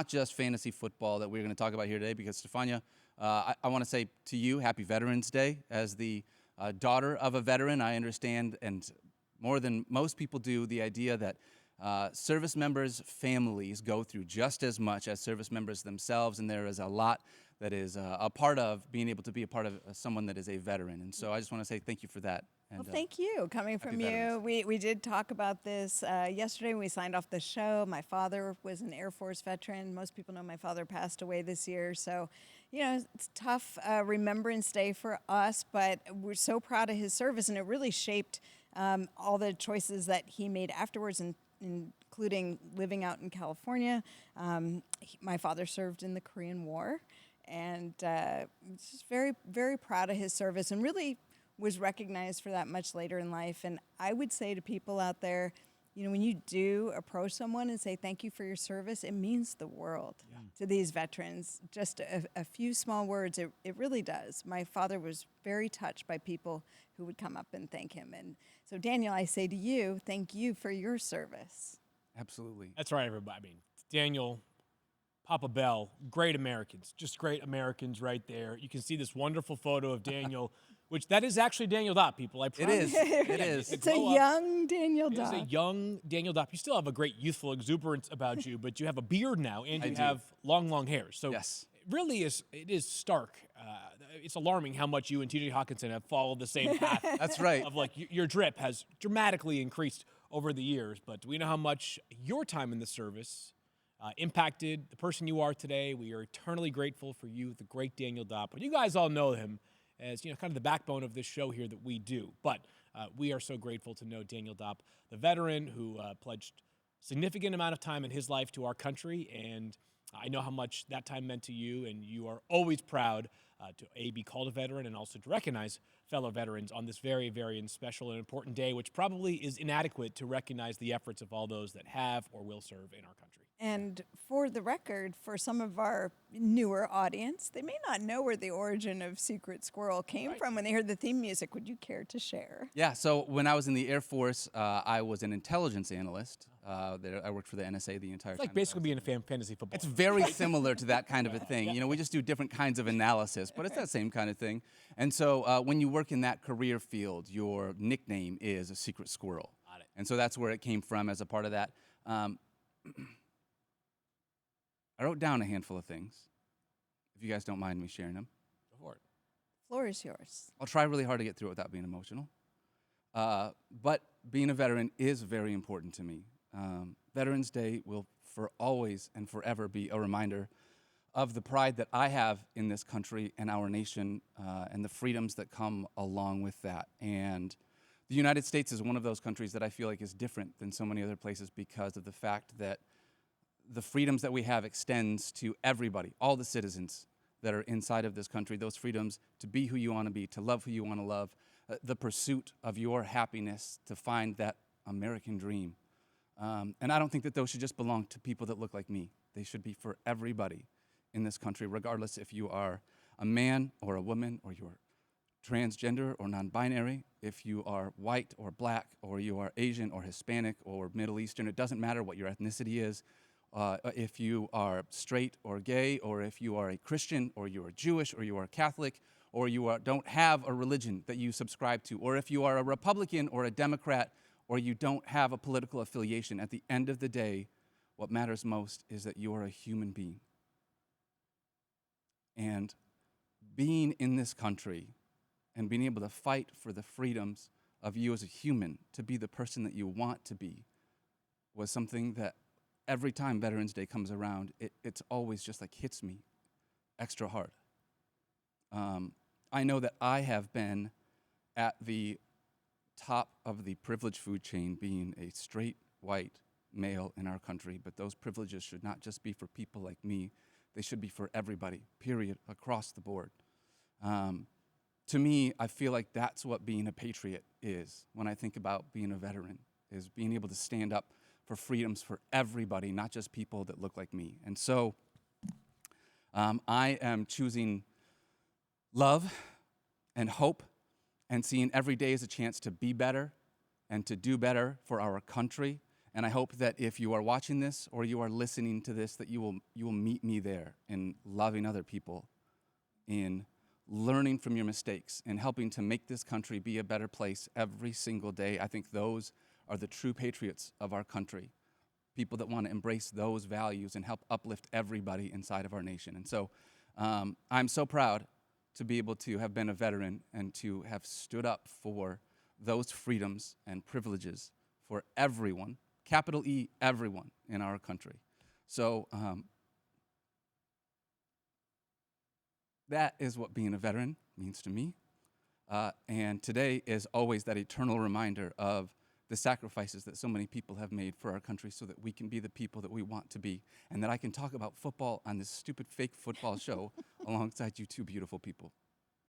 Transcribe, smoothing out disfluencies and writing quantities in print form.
not just fantasy football that we're going to talk about here today, because Stephania, I want to say to you, Happy Veterans Day. As the daughter of a veteran, I understand, and more than most people do, the idea that service members' families go through just as much as service members themselves, and there is a lot that is a part of being able to be a part of someone that is a veteran. And so I just want to say thank you for that. And, well, thank you. Coming from veterans. you, we did talk about this yesterday when we signed off the show. My father was an Air Force veteran. Most people know my father passed away this year. So, you know, it's tough Remembrance Day for us, but we're so proud of his service, and it really shaped all the choices that he made afterwards, including living out in California. My father served in the Korean War, and just very, very proud of his service, and really was recognized for that much later in life. And I would say to people out there, you know, when you do approach someone and say thank you for your service, it means the world to these veterans. Just a few small words, it really does. My father was very touched by people who would come up and thank him. And so, Daniel, I say to you, thank you for your service. Absolutely. That's right, everybody. I mean, Daniel, Papa Bell, great Americans, just great Americans right there. You can see this wonderful photo of Daniel, which that is actually Daniel Dopp, people. I promise. It is. It's a young Daniel Dopp. It's a young Daniel Dopp. You still have a great youthful exuberance about you, but you have a beard now, and you have long, long hair. So yes. It is stark. It's alarming how much you and T.J. Hawkinson have followed the same path. That's right. Of like your drip has dramatically increased over the years, but we know how much your time in the service impacted the person you are today. We are eternally grateful for you, the great Daniel Dopp. But you guys all know him as, you know, kind of the backbone of this show here that we do. But we are so grateful to know Daniel Dopp, the veteran who pledged significant amount of time in his life to our country, and I know how much that time meant to you, and you are always proud to be called a veteran and also to recognize fellow veterans on this very, very special and important day, which probably is inadequate to recognize the efforts of all those that have or will serve in our country. And for the record, for some of our newer audience, they may not know where the origin of Secret Squirrel came from when they heard the theme music. Would you care to share? Yeah, so when I was in the Air Force, I was an intelligence analyst. I worked for the NSA the entire time. It's like basically being a fantasy football. It's very similar to that kind of a thing. You know, we just do different kinds of analysis, but it's that same kind of thing. And so when you work in that career field, your nickname is a Secret Squirrel. Got it. And so that's where it came from as a part of that. I wrote down a handful of things, if you guys don't mind me sharing them. Go for it. Floor is yours. I'll try really hard to get through it without being emotional. But being a veteran is very important to me. Veterans Day will for always and forever be a reminder of the pride that I have in this country and our nation, and the freedoms that come along with that. And the United States is one of those countries that I feel like is different than so many other places because of the fact that the freedoms that we have extends to everybody, all the citizens that are inside of this country, those freedoms to be who you want to be, to love who you want to love, the pursuit of your happiness, to find that American dream. And I don't think that those should just belong to people that look like me. They should be for everybody in this country, regardless if you are a man or a woman, or you're transgender or non-binary, if you are white or black, or you are Asian or Hispanic or Middle Eastern. It doesn't matter what your ethnicity is. If you are straight or gay, or if you are a Christian, or you are Jewish, or you are Catholic, or you don't have a religion that you subscribe to, or if you are a Republican or a Democrat, or you don't have a political affiliation, at the end of the day, what matters most is that you are a human being. And being in this country and being able to fight for the freedoms of you as a human, to be the person that you want to be, was something that every time Veterans Day comes around, it's always just like hits me extra hard. I know that I have been at the top of the privilege food chain, being a straight white male in our country, but those privileges should not just be for people like me. They should be for everybody, period, across the board. To me, I feel like that's what being a patriot is when I think about being a veteran, is being able to stand up for freedoms for everybody, not just people that look like me. And so I am choosing love and hope, and seeing every day as a chance to be better and to do better for our country And I hope that if you are watching this or you are listening to this, that you will meet me there in loving other people, in learning from your mistakes, and helping to make this country be a better place every single day. I think those are the true patriots of our country, people that want to embrace those values and help uplift everybody inside of our nation. And so I'm so proud to be able to have been a veteran and to have stood up for those freedoms and privileges for everyone, capital E, everyone in our country. So that is what being a veteran means to me. And today is always that eternal reminder of the sacrifices that so many people have made for our country so that we can be the people that we want to be, and that I can talk about football on this stupid fake football show alongside you two beautiful people.